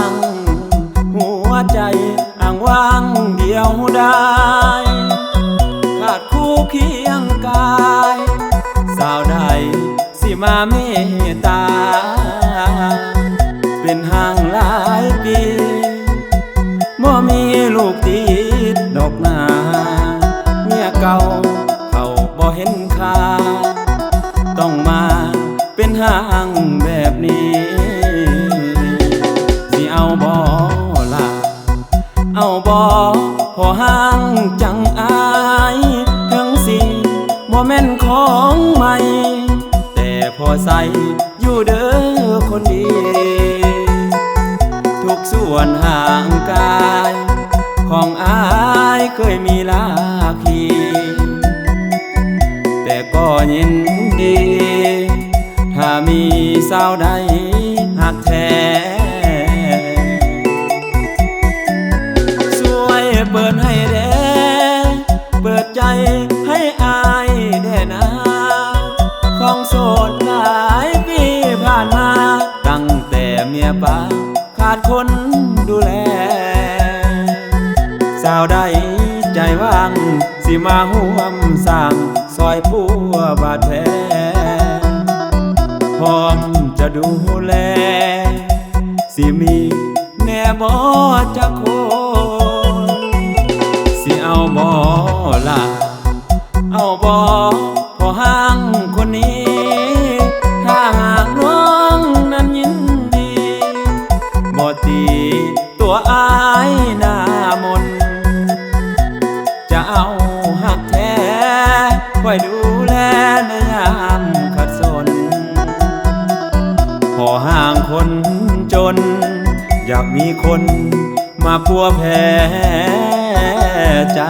งหัวใจอ้างว้างเดียวได้ขาดคู่เคียงกายสาวใดสิมาเมตตาเป็นห่างหลายปีบ่มีลูกติดดอกนาเมียเก่าเขาบ่เห็นค่าต้องมาเป็นห่างแบบนี้สิเอาบ่ล่ะเอาบ่พอห่างจังอายทั้งสิบ่แม่นของใหม่แต่พอใส่อยู่เด้อคนดีทุกส่วนห่างกายของอายเคยมีลาคีแต่ก็ยินดีถ้ามีสาวใดหักแท้ช่วยเปิดให้แด่เปิดใจให้อายแด่นะของโสดหลายปีผ่านมาตั้งแต่เมียป่าขาดคนดูแลสาวใดใจว่างสิมาห่วมสร้างซอยผัวบาดแผลพร้อมจะดูแลสิมีแน่บ่จะโคนสิเอาบ่ล่ะเอาบ่พอห่างคนนี้ถ้าหากน้องนั้นยินดีบ่ตีตัวอายหน้ามนจะเอาหักแท้คอยดูแลในยามขัดสนพอห่างคนจนอยากมีคนมาพัวแพ้ใจ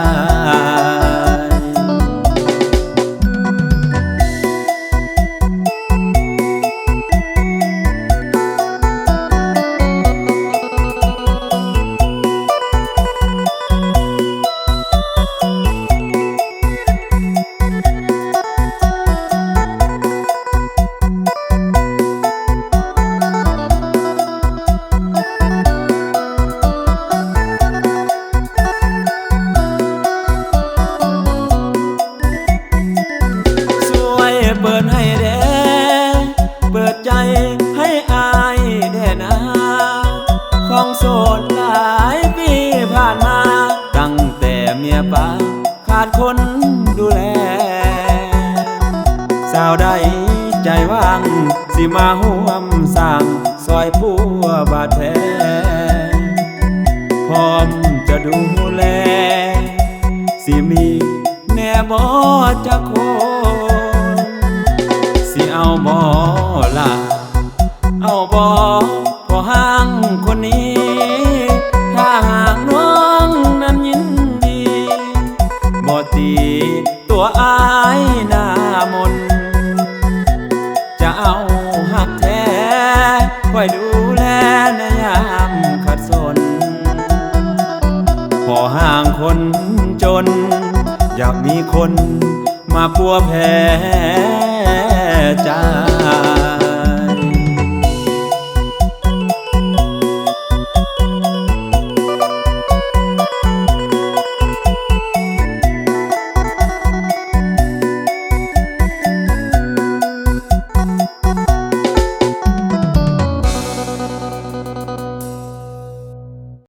เปิดให้แด่เปิดใจให้อายแด่นะของโสดหลายปีผ่านมาตั้งแต่เมียป่าขาดคนดูแลสาวใดใจว่างสิมาห่วมสร้างซอยผัวบาดแผลพร้อมจะดูแลสิมีแน่บ่จะโคเอาบ่ล่ะเอาบ่พอห่างคนนี้ถ้าหากน้องนั้นยินดีบ่ตีตัวอายหน้ามนจะเอาหักแท้คอยดูแลในยามขัดสนพอห่างคนจนอยากมีคนมาพัวแพ้ใจ